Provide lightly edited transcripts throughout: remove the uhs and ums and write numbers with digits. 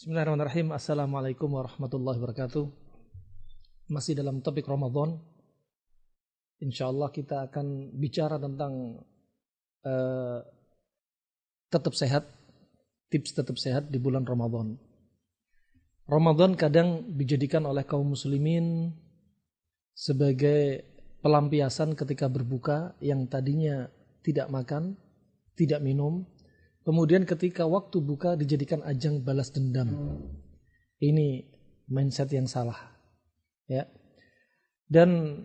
Bismillahirrahmanirrahim. Assalamualaikum warahmatullahi wabarakatuh. Masih dalam topik Ramadan. InsyaAllah kita akan bicara tentang tetap sehat, tips tetap sehat di bulan Ramadan. Ramadan kadang dijadikan oleh kaum muslimin sebagai pelampiasan ketika berbuka yang tadinya tidak makan, tidak minum. Kemudian ketika waktu buka dijadikan ajang balas dendam. Ini mindset yang salah. Ya. Dan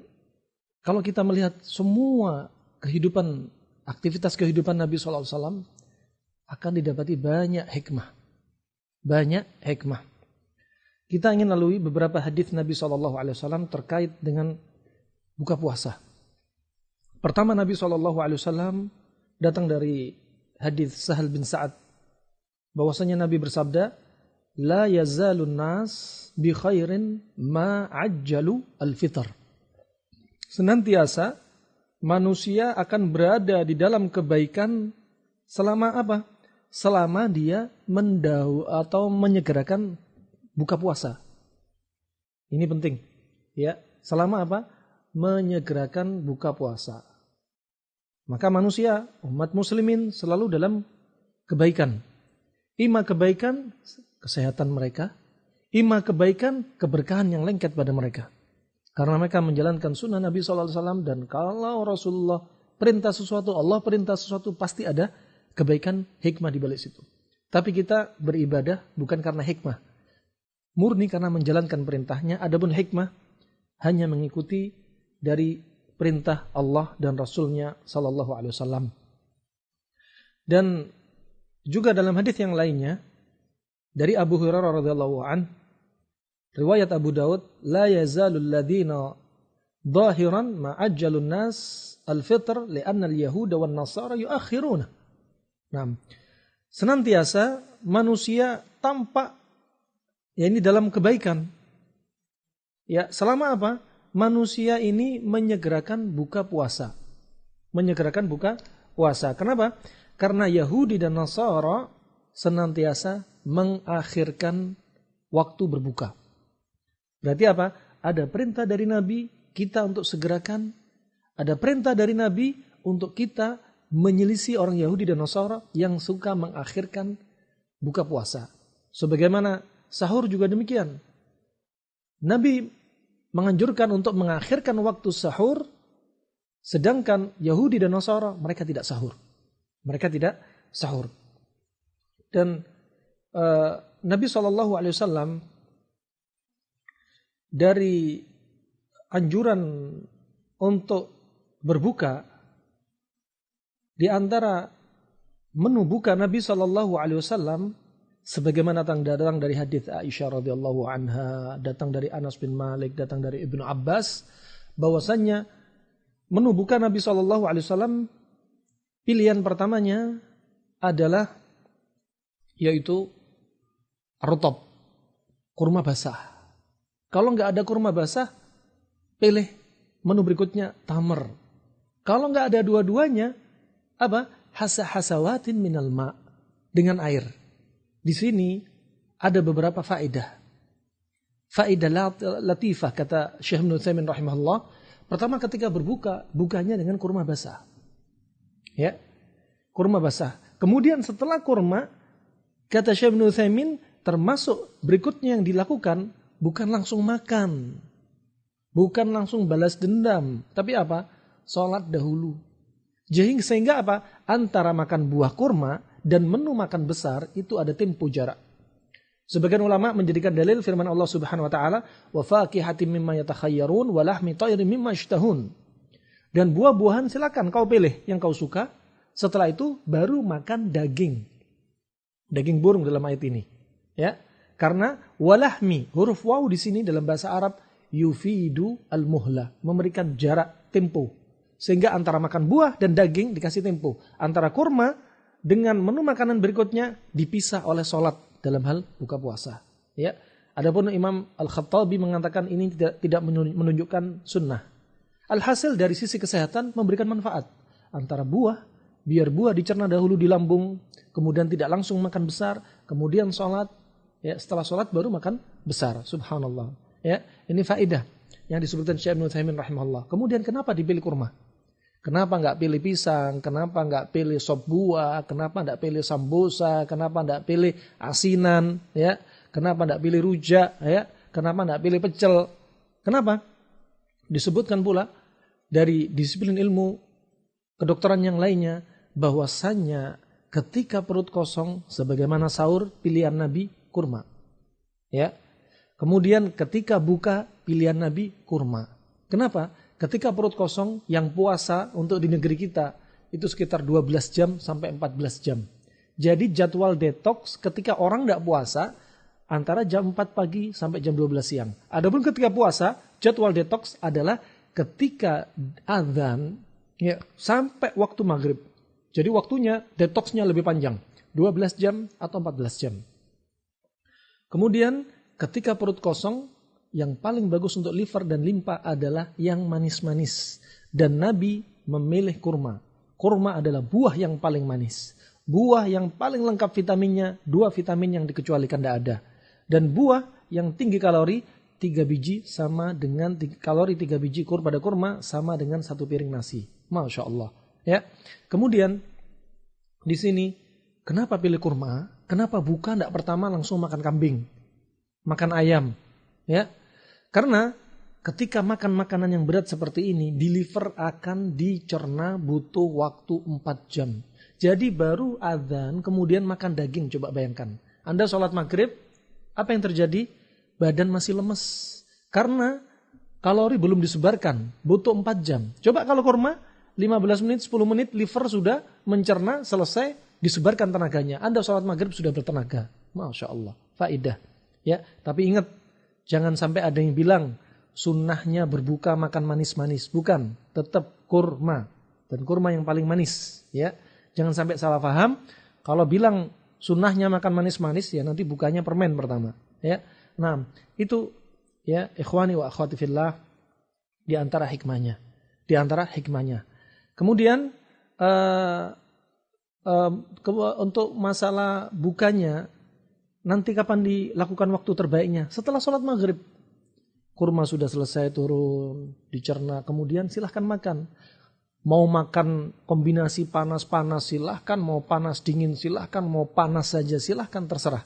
kalau kita melihat semua kehidupan, aktivitas kehidupan Nabi SAW akan didapati banyak hikmah. Banyak hikmah. Kita ingin lalui beberapa hadis Nabi SAW terkait dengan buka puasa. Pertama, Nabi SAW datang dari hadis Sahal bin Sa'ad bahwasanya Nabi bersabda, la yazalun nas bi khairin ma ajjalu al-fitr. Senantiasa manusia akan berada di dalam kebaikan selama apa? Selama dia atau menyegerakan buka puasa. Ini penting, ya. Selama apa? Menyegerakan buka puasa. Maka manusia, umat muslimin selalu dalam kebaikan. Ima kebaikan, kesehatan mereka. Ima kebaikan, keberkahan yang lengket pada mereka. Karena mereka menjalankan sunnah Nabi SAW. Dan kalau Rasulullah perintah sesuatu, Allah perintah sesuatu, pasti ada kebaikan, hikmah di balik situ. Tapi kita beribadah bukan karena hikmah. Murni karena menjalankan perintahnya. Adapun hikmah hanya mengikuti dari perintah Allah dan Rasulnya Sallallahu Alaihi Wasallam. Dan juga dalam hadis yang lainnya dari Abu Hurairah radhiyallahu an, riwayat Abu Daud, la yazalul ladina zahiran ma ajjalun nas al-fitr li'anna al-yahuda wan nasara yuakhiruna. Nah, senantiasa manusia tampak ya ini dalam kebaikan. Ya, selama apa? Manusia ini menyegerakan buka puasa. Menyegerakan buka puasa. Kenapa? Karena Yahudi dan Nasara senantiasa mengakhirkan waktu berbuka. Berarti apa? Ada perintah dari Nabi kita untuk segerakan. Ada perintah dari Nabi untuk kita menyelisih orang Yahudi dan Nasara yang suka mengakhirkan buka puasa. Sebagaimana sahur juga demikian. Nabi menganjurkan untuk mengakhirkan waktu sahur, sedangkan Yahudi dan Nasara mereka tidak sahur. Mereka tidak sahur. Dan Nabi SAW dari anjuran untuk berbuka, di antara menu buka Nabi SAW sebagaimana datang dari hadis Aisyah radhiyallahu anha, datang dari Anas bin Malik, datang dari Ibnu Abbas, bahwasannya menu buka Nabi SAW pilihan pertamanya adalah yaitu rutab, kurma basah. Kalau nggak ada kurma basah, pilih menu berikutnya tamar. Kalau nggak ada dua-duanya, apa? Hasahasawatin minal ma', dengan air. Di sini ada beberapa faedah. Faedah latifah kata Syekh Ibnu Utsaimin rahimahullah. Pertama, ketika berbuka, bukanya dengan kurma basah. Ya. Kurma basah. Kemudian setelah kurma, kata Syekh Ibnu Utsaimin, termasuk berikutnya yang dilakukan bukan langsung makan. Bukan langsung balas dendam, tapi apa? Salat dahulu. Sehingga apa? Antara makan buah kurma dan menu makan besar itu ada tempo jarak. Sebagian ulama menjadikan dalil firman Allah Subhanahu wa taala, "Wa faqihatin mimma yatakhayyarun wa lahmi thayrin mimma yashtahun." Dan buah-buahan silakan kau pilih yang kau suka. Setelah itu baru makan daging. Daging burung dalam ayat ini. Ya. Karena walahmi, huruf waw di sini dalam bahasa Arab yufidu al-muhla, memberikan jarak tempo. Sehingga antara makan buah dan daging dikasih tempo. Antara kurma dengan menu makanan berikutnya dipisah oleh sholat dalam hal buka puasa. Ya, adapun Imam Al-Khattabi mengatakan ini tidak menunjukkan sunnah. Alhasil dari sisi kesehatan memberikan manfaat. Antara buah, biar buah dicerna dahulu di lambung, kemudian tidak langsung makan besar, kemudian sholat, Ya, setelah sholat baru makan besar. Subhanallah. Ya, ini faedah yang disebutkan Syekh Ibnu Utsaimin rahimahullah. Kemudian kenapa dipilih kurma? Kenapa nggak pilih pisang? Kenapa nggak pilih sop buah? Kenapa nggak pilih sambosa? Kenapa nggak pilih asinan? Ya, kenapa nggak pilih rujak? Ya, kenapa nggak pilih pecel? Kenapa? Disebutkan pula dari disiplin ilmu kedokteran yang lainnya bahwasannya ketika perut kosong sebagaimana sahur pilihan Nabi kurma. Ya. Kemudian ketika buka pilihan Nabi kurma. Kenapa? Ketika perut kosong yang puasa untuk di negeri kita itu sekitar 12 jam sampai 14 jam. Jadi jadwal detox ketika orang tidak puasa antara jam 4 pagi sampai jam 12 siang. Adapun ketika puasa jadwal detox adalah ketika azan ya, sampai waktu maghrib. Jadi waktunya detoxnya lebih panjang. 12 jam atau 14 jam. Kemudian ketika perut kosong, yang paling bagus untuk liver dan limpa adalah yang manis-manis. Dan Nabi memilih kurma. Kurma adalah buah yang paling manis. Buah yang paling lengkap vitaminnya, 2 vitamin yang dikecualikan tidak ada. Dan buah yang tinggi kalori, 3 biji sama dengan kalori 3 biji pada kurma sama dengan 1 piring nasi. Masya Allah. Ya. Kemudian di sini kenapa pilih kurma? Kenapa buka tidak pertama langsung makan kambing, makan ayam? Ya, karena ketika makan makanan yang berat seperti ini, di liver akan dicerna butuh waktu 4 jam. Jadi baru azan kemudian makan daging. Coba bayangkan, Anda sholat maghrib, apa yang terjadi? Badan masih lemes karena kalori belum disebarkan, butuh 4 jam. Coba kalau kurma 15 menit, 10 menit liver sudah mencerna, selesai, disebarkan tenaganya. Anda sholat maghrib sudah bertenaga. Masya Allah. Faidah. Ya, tapi ingat, jangan sampai ada yang bilang sunnahnya berbuka makan manis-manis. Bukan, tetap kurma. Dan kurma yang paling manis. Ya, jangan sampai salah paham. Kalau bilang sunnahnya makan manis-manis, ya nanti bukanya permen pertama. Ya, nah itu ya ikhwani wa akhwati fillah di antara hikmahnya. Di antara hikmahnya. Kemudian untuk masalah bukanya, nanti kapan dilakukan waktu terbaiknya? Setelah sholat maghrib. Kurma sudah selesai turun, dicerna, kemudian silahkan makan. Mau makan kombinasi panas-panas silahkan, mau panas dingin silahkan, mau panas saja silahkan, terserah.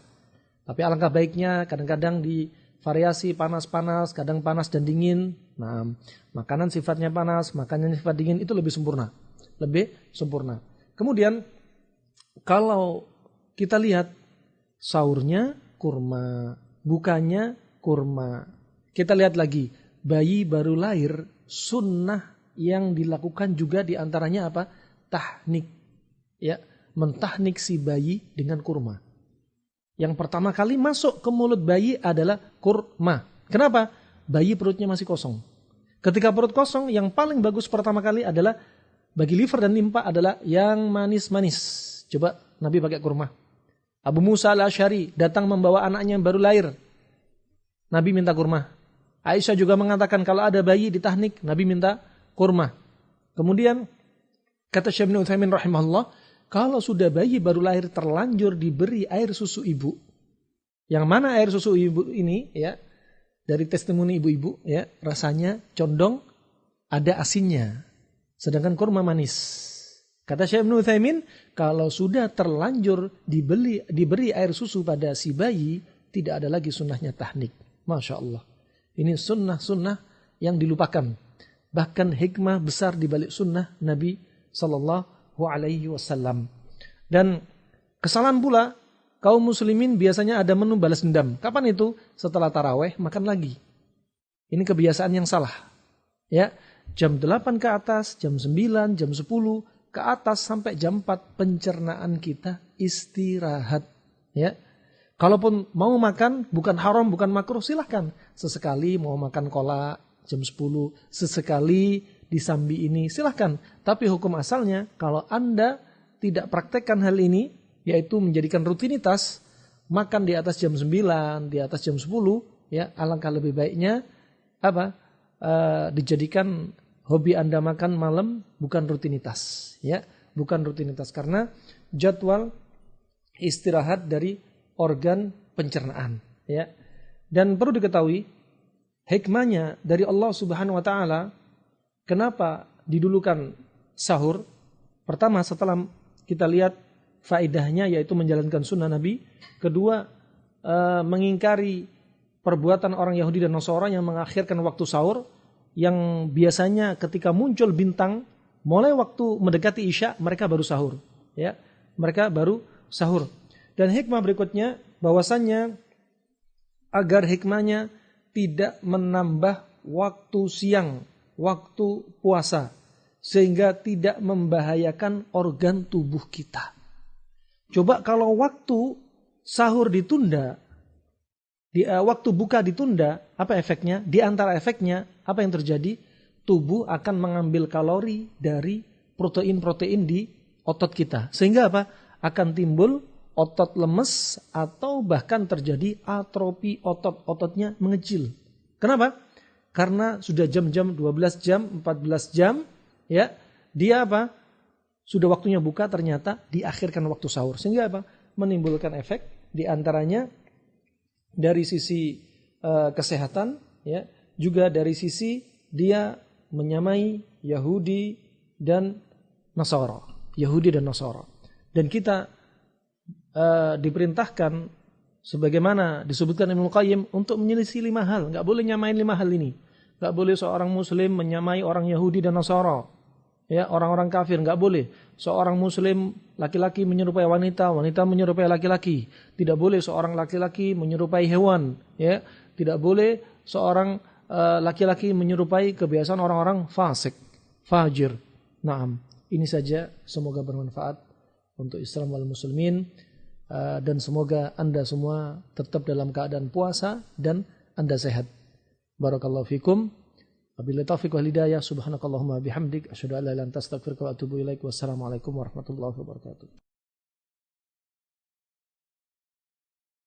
Tapi alangkah baiknya kadang-kadang di variasi panas-panas, kadang panas dan dingin. Nah, makanan sifatnya panas, makanan sifat dingin itu lebih sempurna. Lebih sempurna. Kemudian kalau kita lihat sahurnya kurma, bukanya kurma. Kita lihat lagi, bayi baru lahir, sunnah yang dilakukan juga diantaranya apa? Tahnik. Ya, mentahnik si bayi dengan kurma. Yang pertama kali masuk ke mulut bayi adalah kurma. Kenapa? Bayi perutnya masih kosong. Ketika perut kosong, yang paling bagus pertama kali adalah bagi liver dan limpa adalah yang manis-manis. Coba Nabi pakai kurma. Abu Musa al-Asy'ari datang membawa anaknya yang baru lahir. Nabi minta kurma. Aisyah juga mengatakan kalau ada bayi ditahnik, Nabi minta kurma. Kemudian kata Syekh Ibnu Utsaimin rahimahullah, kalau sudah bayi baru lahir terlanjur diberi air susu ibu. Yang mana air susu ibu ini ya, dari testimoni ibu-ibu ya, rasanya condong ada asinnya. Sedangkan kurma manis. Kata Syekh Ibnu Utsaimin, kalau sudah terlanjur diberi air susu pada si bayi, tidak ada lagi sunnahnya tahnik. Masya Allah. Ini sunnah-sunnah yang dilupakan. Bahkan hikmah besar di balik sunnah Nabi Sallallahu Alaihi Wasallam. Dan kesalahan pula, kaum muslimin biasanya ada menu balas dendam. Kapan itu? Setelah taraweh makan lagi. Ini kebiasaan yang salah. Ya. Jam 8 ke atas, jam 9, jam 10 ke atas sampai jam 4 pencernaan kita istirahat. Ya. Kalaupun mau makan bukan haram, bukan makruh, silahkan. Sesekali mau makan kolak jam 10, sesekali disambi ini, silahkan. Tapi hukum asalnya kalau Anda tidak praktekkan hal ini, yaitu menjadikan rutinitas, makan di atas jam 9, di atas jam 10, ya alangkah lebih baiknya apa? Dijadikan hobi Anda makan malam, bukan rutinitas, ya, bukan rutinitas, karena jadwal istirahat dari organ pencernaan, ya. Dan perlu diketahui hikmahnya dari Allah Subhanahu wa taala kenapa didulukan sahur. Pertama, setelah kita lihat faedahnya yaitu menjalankan sunnah Nabi. Kedua, mengingkari perbuatan orang Yahudi dan Nasara yang mengakhirkan waktu sahur, yang biasanya ketika muncul bintang mulai waktu mendekati Isya mereka baru sahur, ya. Mereka baru sahur. Dan hikmah berikutnya bahwasannya agar hikmahnya tidak menambah waktu siang, waktu puasa, sehingga tidak membahayakan organ tubuh kita. Coba kalau waktu sahur ditunda, waktu buka ditunda, apa efeknya? Di antara efeknya, apa yang terjadi? Tubuh akan mengambil kalori dari protein-protein di otot kita. Sehingga apa? Akan timbul otot lemes atau bahkan terjadi atrofi otot-ototnya mengecil. Kenapa? Karena sudah jam-jam 12 jam, 14 jam, ya. Dia apa? Sudah waktunya buka, ternyata diakhirkan waktu sahur. Sehingga apa? Menimbulkan efek di antaranya dari sisi kesehatan, ya, juga dari sisi dia menyamai Yahudi dan Nasara. Yahudi dan Nasara. Dan kita diperintahkan sebagaimana disebutkan Ibnu Qayyim untuk menyelisih 5 hal. Enggak boleh nyamain 5 hal ini. Enggak boleh seorang muslim menyamai orang Yahudi dan Nasara. Ya, orang-orang kafir enggak boleh. Seorang muslim laki-laki menyerupai wanita, wanita menyerupai laki-laki. Tidak boleh seorang laki-laki menyerupai hewan, ya. Tidak boleh seorang laki-laki menyerupai kebiasaan orang-orang fasik, fajir. Naam. Ini saja, semoga bermanfaat untuk Islam wal muslimin. Dan semoga Anda semua tetap dalam keadaan puasa dan Anda sehat. Barakallahu fikum. Wabillahi taufiq wal hidayah. Subhanakallahumma bihamdik asyhadu an la ilaha illa anta astaghfiruka wa atubu ilaik. Wassalamualaikum warahmatullahi wabarakatuh.